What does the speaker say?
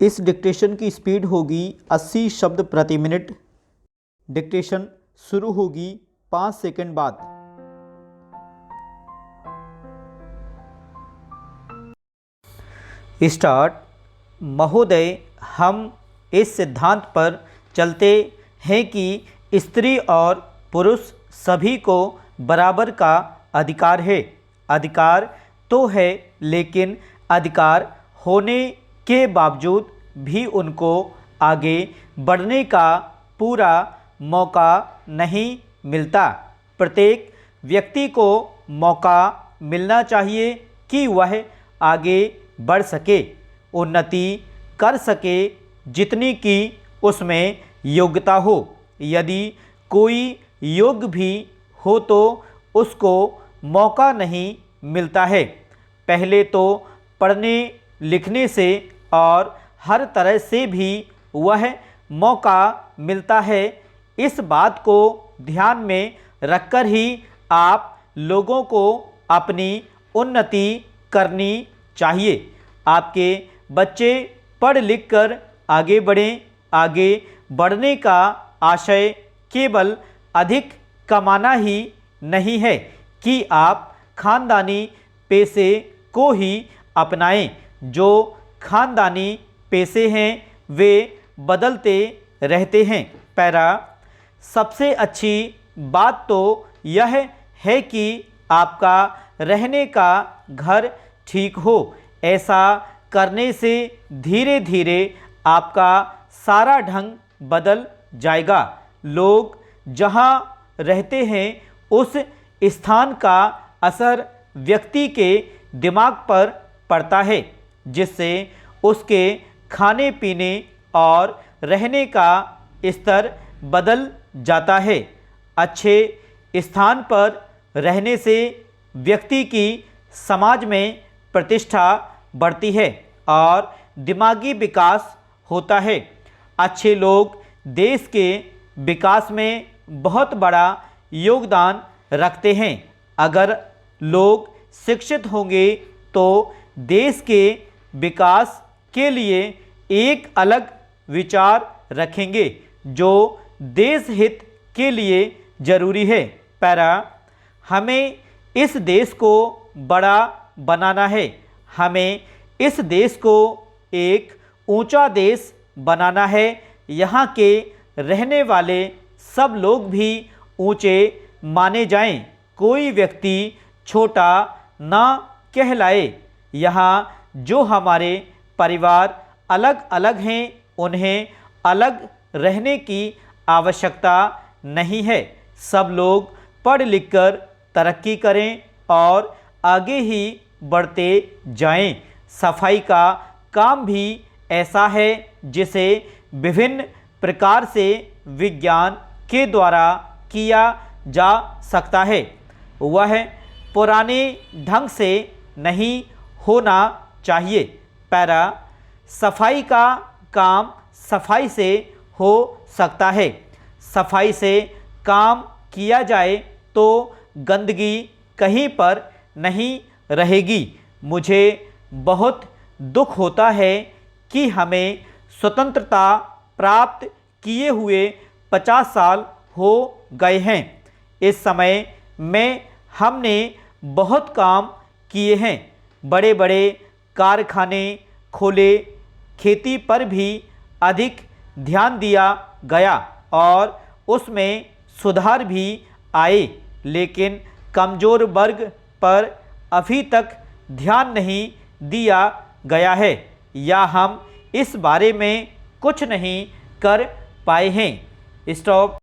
इस डिक्टेशन की स्पीड होगी 80 शब्द प्रति मिनट। डिक्टेशन शुरू होगी 5 सेकंड बाद। स्टार्ट। महोदय, हम इस सिद्धांत पर चलते हैं कि स्त्री और पुरुष सभी को बराबर का अधिकार है। अधिकार तो है, लेकिन अधिकार होने के बावजूद भी उनको आगे बढ़ने का पूरा मौका नहीं मिलता। प्रत्येक व्यक्ति को मौका मिलना चाहिए कि वह आगे बढ़ सके, उन्नति कर सके जितनी की उसमें योग्यता हो। यदि कोई योग्य भी हो तो उसको मौका नहीं मिलता है। पहले तो पढ़ने लिखने से और हर तरह से भी वह मौका मिलता है। इस बात को ध्यान में रखकर ही आप लोगों को अपनी उन्नति करनी चाहिए। आपके बच्चे पढ़ लिख कर आगे बढ़ें। आगे बढ़ने का आशय केवल अधिक कमाना ही नहीं है कि आप खानदानी पेशे को ही अपनाएं। जो खानदानी पेशे हैं वे बदलते रहते हैं। पैरा। सबसे अच्छी बात तो यह है कि आपका रहने का घर ठीक हो। ऐसा करने से धीरे धीरे आपका सारा ढंग बदल जाएगा। लोग जहाँ रहते हैं उस स्थान का असर व्यक्ति के दिमाग पर पड़ता है, जिससे उसके खाने पीने और रहने का स्तर बदल जाता है। अच्छे स्थान पर रहने से व्यक्ति की समाज में प्रतिष्ठा बढ़ती है और दिमागी विकास होता है। अच्छे लोग देश के विकास में बहुत बड़ा योगदान रखते हैं। अगर लोग शिक्षित होंगे तो देश के विकास के लिए एक अलग विचार रखेंगे जो देश हित के लिए जरूरी है। पैरा। हमें इस देश को बड़ा बनाना है। हमें इस देश को एक ऊंचा देश बनाना है। यहाँ के रहने वाले सब लोग भी ऊंचे माने जाएं। कोई व्यक्ति छोटा ना कहलाए। यहाँ जो हमारे परिवार अलग अलग हैं उन्हें अलग रहने की आवश्यकता नहीं है। सब लोग पढ़ लिख कर तरक्की करें और आगे ही बढ़ते जाएं। सफाई का काम भी ऐसा है जिसे विभिन्न प्रकार से विज्ञान के द्वारा किया जा सकता है। वह पुराने ढंग से नहीं होना चाहिए। पैरा। सफाई का काम सफाई से हो सकता है। सफाई से काम किया जाए तो गंदगी कहीं पर नहीं रहेगी। मुझे बहुत दुख होता है कि हमें स्वतंत्रता प्राप्त किए हुए 50 साल हो गए हैं। इस समय में हमने बहुत काम किए हैं। बड़े बड़े कारखाने खोले, खेती पर भी अधिक ध्यान दिया गया और उसमें सुधार भी आए, लेकिन कमज़ोर वर्ग पर अभी तक ध्यान नहीं दिया गया है या हम इस बारे में कुछ नहीं कर पाए हैं। स्टॉप।